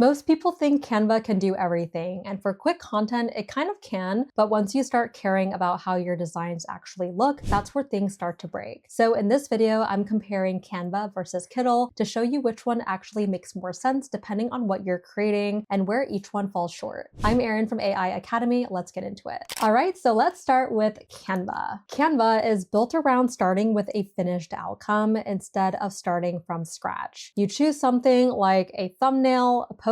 Most people think Canva can do everything, and for quick content, it kind of can, but once you start caring about how your designs actually look, that's where things start to break. So in this video, I'm comparing Canva versus Kittl to show you which one actually makes more sense depending on what you're creating and where each one falls short. I'm Erin from AI Academy. Let's get into it. All right, so let's start with Canva. Canva is built around starting with a finished outcome instead of starting from scratch. You choose something like a thumbnail, a post,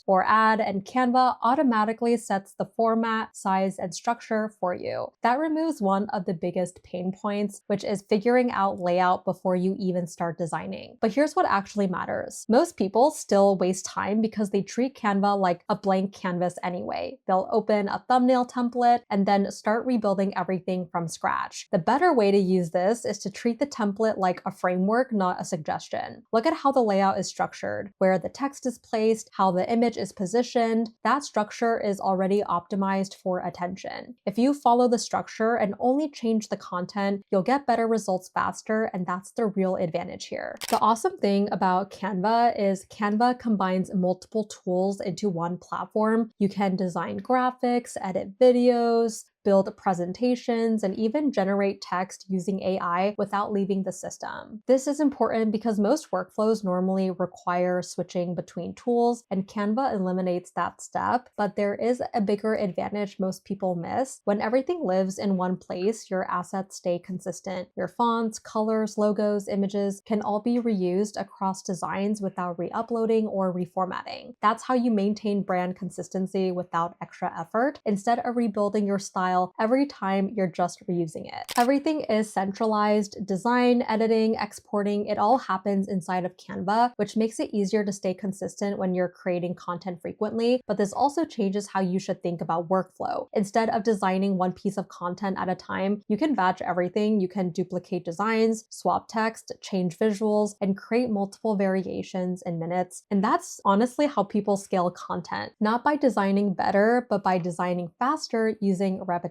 or ad, and Canva automatically sets the format, size, and structure for you. That removes one of the biggest pain points, which is figuring out layout before you even start designing. But here's what actually matters. Most people still waste time because they treat Canva like a blank canvas anyway. They'll open a thumbnail template and then start rebuilding everything from scratch. The better way to use this is to treat the template like a framework, not a suggestion. Look at how the layout is structured, where the text is placed, how the image is positioned. That structure is already optimized for attention. If you follow the structure and only change the content, you'll get better results faster, and that's the real advantage here. The awesome thing about Canva is Canva combines multiple tools into one platform. You can design graphics, edit videos, build presentations, and even generate text using AI without leaving the system. This is important because most workflows normally require switching between tools, and Canva eliminates that step, but there is a bigger advantage most people miss. When everything lives in one place, your assets stay consistent. Your fonts, colors, logos, images can all be reused across designs without re-uploading or reformatting. That's how you maintain brand consistency without extra effort, instead of rebuilding your style every time you're just reusing it. Everything is centralized. Design, editing, exporting, it all happens inside of Canva, which makes it easier to stay consistent when you're creating content frequently, but this also changes how you should think about workflow. Instead of designing one piece of content at a time, you can batch everything. You can duplicate designs, swap text, change visuals, and create multiple variations in minutes. And that's honestly how people scale content, not by designing better, but by designing faster using repetition.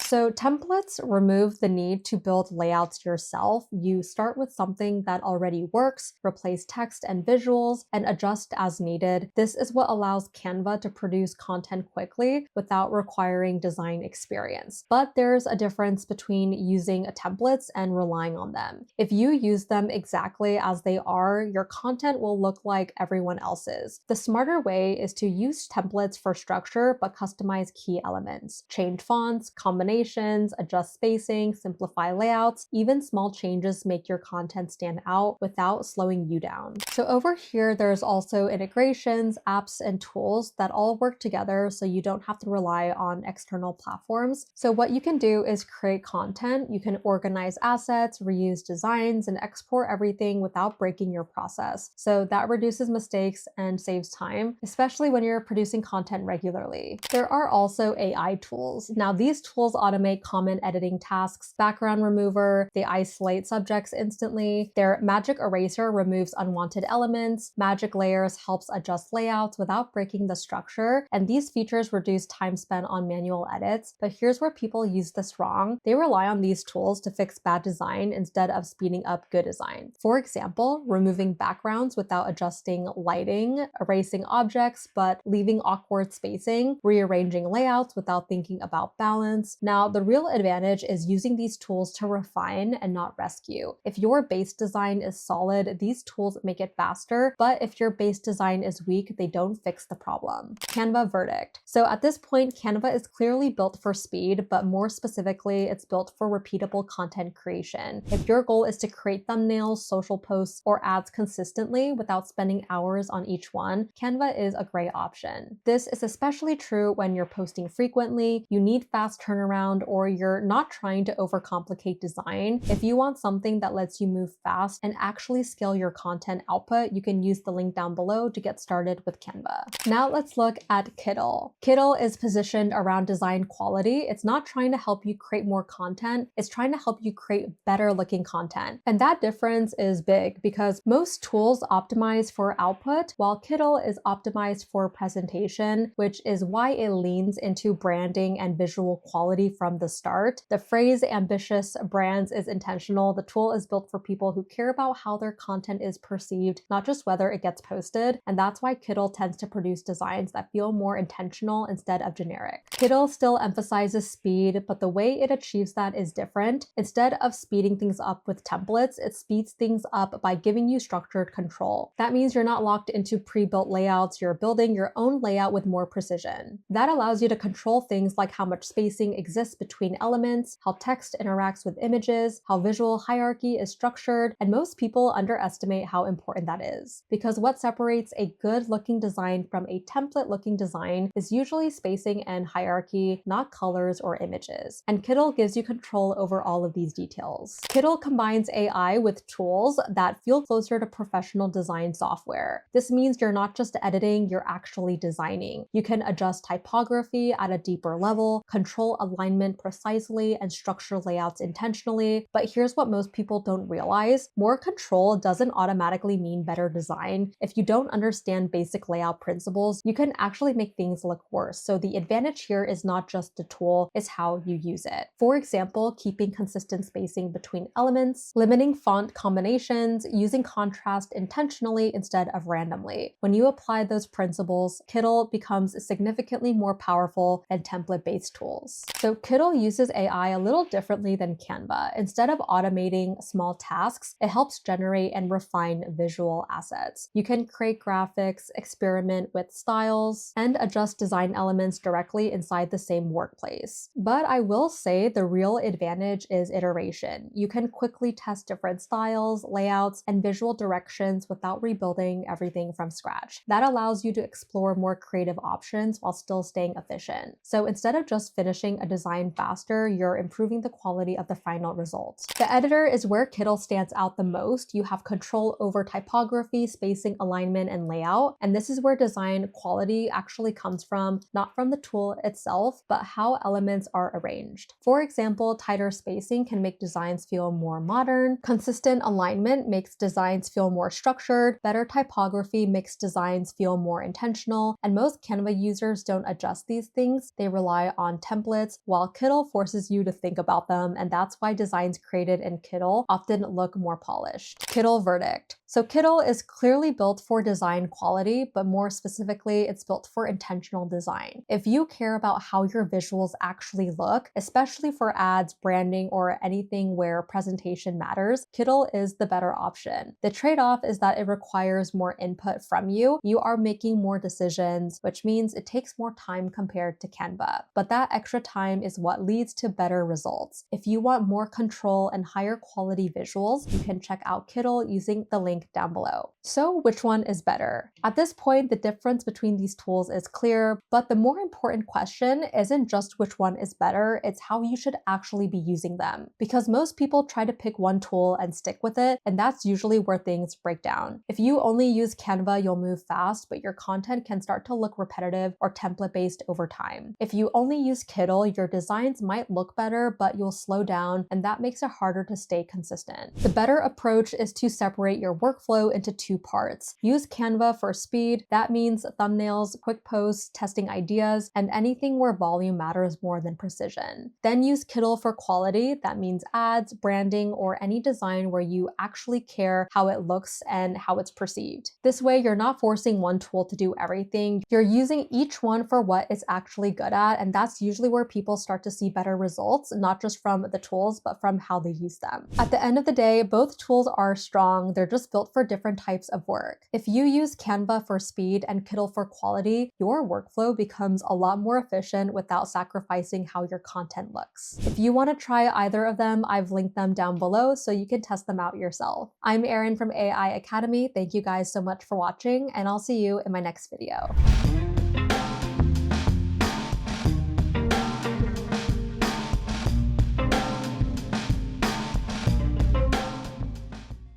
So templates remove the need to build layouts yourself. You start with something that already works, replace text and visuals, and adjust as needed. This is what allows Canva to produce content quickly without requiring design experience. But there's a difference between using templates and relying on them. If you use them exactly as they are, your content will look like everyone else's. The smarter way is to use templates for structure, but customize key elements. Change fonts, combinations, adjust spacing, simplify layouts. Even small changes make your content stand out without slowing you down. So over here, there's also integrations, apps, and tools that all work together so you don't have to rely on external platforms. So what you can do is create content. You can organize assets, reuse designs, and export everything without breaking your process. So that reduces mistakes and saves time, especially when you're producing content regularly. There are also AI tools. Now, these tools automate common editing tasks. Background remover, they isolate subjects instantly. Their magic eraser removes unwanted elements. Magic layers helps adjust layouts without breaking the structure. And these features reduce time spent on manual edits. But here's where people use this wrong. They rely on these tools to fix bad design instead of speeding up good design. For example, removing backgrounds without adjusting lighting, erasing objects but leaving awkward spacing, rearranging layouts without thinking about balance. Now, the real advantage is using these tools to refine and not rescue. If your base design is solid, these tools make it faster, but if your base design is weak, they don't fix the problem. Canva verdict. So at this point, Canva is clearly built for speed, but more specifically, it's built for repeatable content creation. If your goal is to create thumbnails, social posts, or ads consistently without spending hours on each one, Canva is a great option. This is especially true when you're posting frequently, you need fast turnaround, or you're not trying to overcomplicate design. If you want something that lets you move fast and actually scale your content output, you can use the link down below to get started with Canva. Now let's look at Kittl. Kittl is positioned around design quality. It's not trying to help you create more content, it's trying to help you create better looking content. And that difference is big because most tools optimize for output, while Kittl is optimized for presentation, which is why it leans into branding and visual visual quality from the start. The phrase ambitious brands is intentional. The tool is built for people who care about how their content is perceived, not just whether it gets posted. And that's why Kittl tends to produce designs that feel more intentional instead of generic. Kittl still emphasizes speed, but the way it achieves that is different. Instead of speeding things up with templates, it speeds things up by giving you structured control. That means you're not locked into pre-built layouts, you're building your own layout with more precision. That allows you to control things like how much spacing exists between elements, how text interacts with images, how visual hierarchy is structured, and most people underestimate how important that is. Because what separates a good-looking design from a template-looking design is usually spacing and hierarchy, not colors or images. And Kittl gives you control over all of these details. Kittl combines AI with tools that feel closer to professional design software. This means you're not just editing, you're actually designing. You can adjust typography at a deeper level, control alignment precisely, and structure layouts intentionally. But here's what most people don't realize. More control doesn't automatically mean better design. If you don't understand basic layout principles, you can actually make things look worse. So the advantage here is not just the tool, it's how you use it. For example, keeping consistent spacing between elements, limiting font combinations, using contrast intentionally instead of randomly. When you apply those principles, Kittl becomes significantly more powerful than template-based tools. So Kittl uses AI a little differently than Canva. Instead of automating small tasks, it helps generate and refine visual assets. You can create graphics, experiment with styles, and adjust design elements directly inside the same workplace. But I will say the real advantage is iteration. You can quickly test different styles, layouts, and visual directions without rebuilding everything from scratch. That allows you to explore more creative options while still staying efficient. So instead of just finishing a design faster, you're improving the quality of the final result. The editor is where Kittl stands out the most. You have control over typography, spacing, alignment, and layout. And this is where design quality actually comes from, not from the tool itself, but how elements are arranged. For example, tighter spacing can make designs feel more modern. Consistent alignment makes designs feel more structured. Better typography makes designs feel more intentional. And most Canva users don't adjust these things. They rely on templates, while Kittl forces you to think about them. And that's why designs created in Kittl often look more polished. Kittl verdict. So Kittl is clearly built for design quality, but more specifically, it's built for intentional design. If you care about how your visuals actually look, especially for ads, branding, or anything where presentation matters, Kittl is the better option. The trade-off is that it requires more input from you. You are making more decisions, which means it takes more time compared to Canva. But that extra time is what leads to better results. If you want more control and higher quality visuals, you can check out Kittl using the link down below. So which one is better? At this point, the difference between these tools is clear, but the more important question isn't just which one is better, it's how you should actually be using them. Because most people try to pick one tool and stick with it, and that's usually where things break down. If you only use Canva, you'll move fast, but your content can start to look repetitive or template-based over time. If you only use Kittl, your designs might look better, but you'll slow down, and that makes it harder to stay consistent. The better approach is to separate your workflow into two parts. Use Canva for speed. That means thumbnails, quick posts, testing ideas, and anything where volume matters more than precision. Then use Kittl for quality. That means ads, branding, or any design where you actually care how it looks and how it's perceived. This way, you're not forcing one tool to do everything. You're using each one for what it's actually good at, and that's usually where people start to see better results, not just from the tools, but from how they use them. At the end of the day, both tools are strong. They're just built for different types of work. If you use Canva for speed and Kittl for quality, your workflow becomes a lot more efficient without sacrificing how your content looks. If you want to try either of them, I've linked them down below so you can test them out yourself. I'm Erin from AI Academy. Thank you guys so much for watching, and I'll see you in my next video.